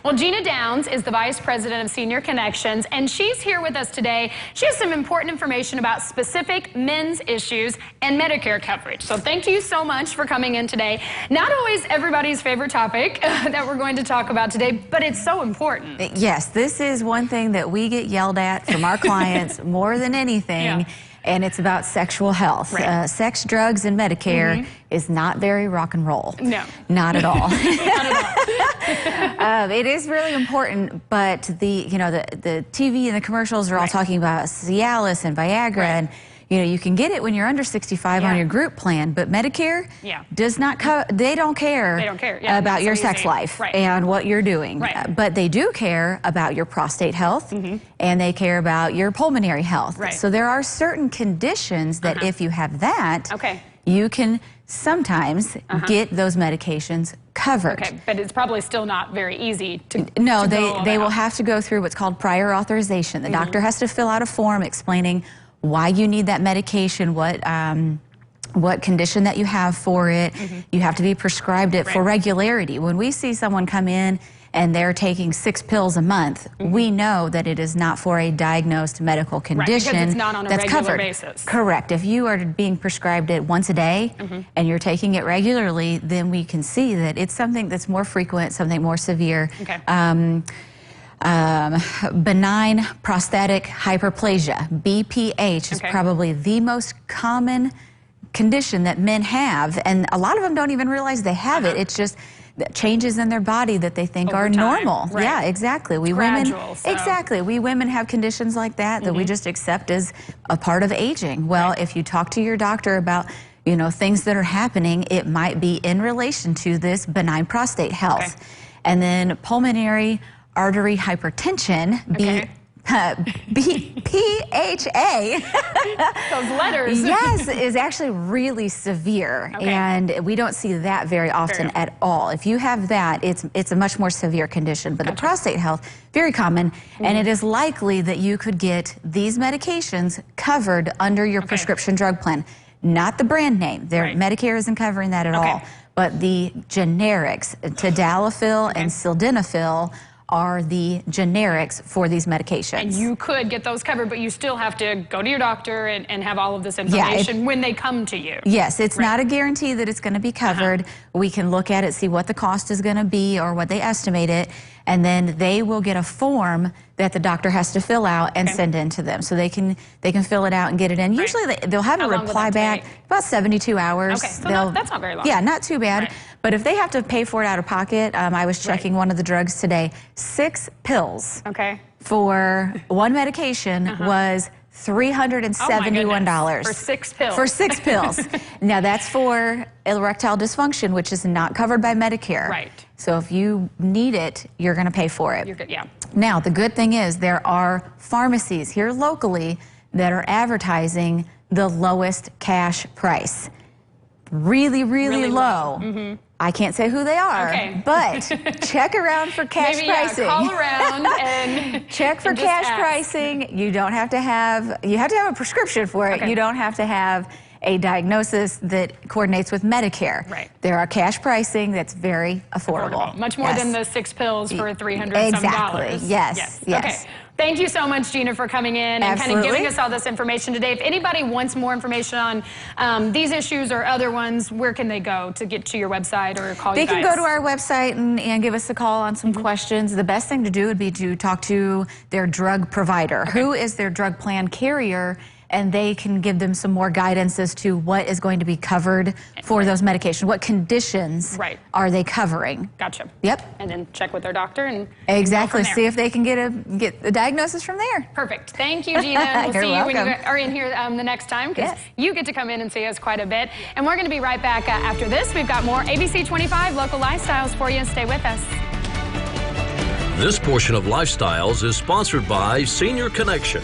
Well, Gina Downs is the Vice President of Senior Connections, and she's here with us today. She has some important information about specific men's issues and Medicare coverage. So thank you so much for coming in today. Not always everybody's favorite topic that we're going to talk about today, but it's so important. Yes, this is one thing that we get yelled at from our clients more than anything. Yeah. And it's about sexual health. Right. Sex, drugs, and Medicare is not very rock and roll. No. Not at all. Not at all. It is really important, but the TV and the commercials are all talking about Cialis and Viagra, and you can get it when you're under 65 on your group plan, but Medicare does not they don't care, about your sex life and what you're doing. But they do care about your prostate health and they care about your pulmonary health. So there are certain conditions that if you have that, you can sometimes get those medications covered. Okay, but it's probably still not very easy to No, they will have to go through what's called prior authorization. The doctor has to fill out a form explaining why you need that medication, what condition that you have for it. You have to be prescribed it for regularity. When we see someone come in and they're taking 6 pills a month, we know that it is not for a diagnosed medical condition because it's not on a that's regular covered. Basis. Correct. If you are being prescribed it once a day and you're taking it regularly, then we can see that it's something that's more frequent, something more severe. Benign prostatic hyperplasia, BPH, is probably the most common condition that men have, and a lot of them don't even realize they have it. It's just changes in their body that they think are normal. Yeah, exactly. We women have conditions like that that we just accept as a part of aging. Well, if you talk to your doctor about things that are happening, it might be in relation to this benign prostate health. And then pulmonary artery hypertension, PHA. Those letters. Yes, is actually really severe, and we don't see that very often at all. If you have that, it's a much more severe condition. But the prostate health, very common, and it is likely that you could get these medications covered under your prescription drug plan. Not the brand name. Medicare isn't covering that at all. But the generics, tadalafil and sildenafil, are the generics for these medications. And you could get those covered, but you still have to go to your doctor and have all of this information when they come to you. Yes, it's not a guarantee that it's going to be covered. We can look at it, see what the cost is going to be or what they estimate it, and then they will get a form that the doctor has to fill out and send in to them. So they can fill it out and get it in. Usually they'll have a reply back about 72 hours. So that's not very long. Yeah, not too bad. But if they have to pay for it out of pocket, I was checking one of the drugs today, 6 pills for one medication was $371. For 6 pills. For 6 pills. Now that's for erectile dysfunction, which is not covered by Medicare. So if you need it, you're going to pay for it. You're good, Now the good thing is there are pharmacies here locally that are advertising the lowest cash price. Really low. I can't say who they are, but check around for cash pricing. Call around and check for cash pricing. You don't have to have, you have to have a prescription for it. You don't have to have a diagnosis that coordinates with Medicare. There are cash pricing that's very affordable. Much more than the 6 pills for $300 Exactly. Yes. Okay. Thank you so much, Gina, for coming in and kind of giving us all this information today. If anybody wants more information on these issues or other ones, where can they go to get to your website or call you guys? They can go to our website and give us a call on some questions. The best thing to do would be to talk to their drug provider. Who is their drug plan carrier? And they can give them some more guidance as to what is going to be covered for those medications. What conditions are they covering? Gotcha. Yep. And then check with their doctor and see if they can get the diagnosis from there. Perfect. Thank you, Gina. We'll see you when you are in here the next time, because you get to come in and see us quite a bit. And we're going to be right back after this. We've got more ABC 25 local lifestyles for you. Stay with us. This portion of Lifestyles is sponsored by Senior Connection.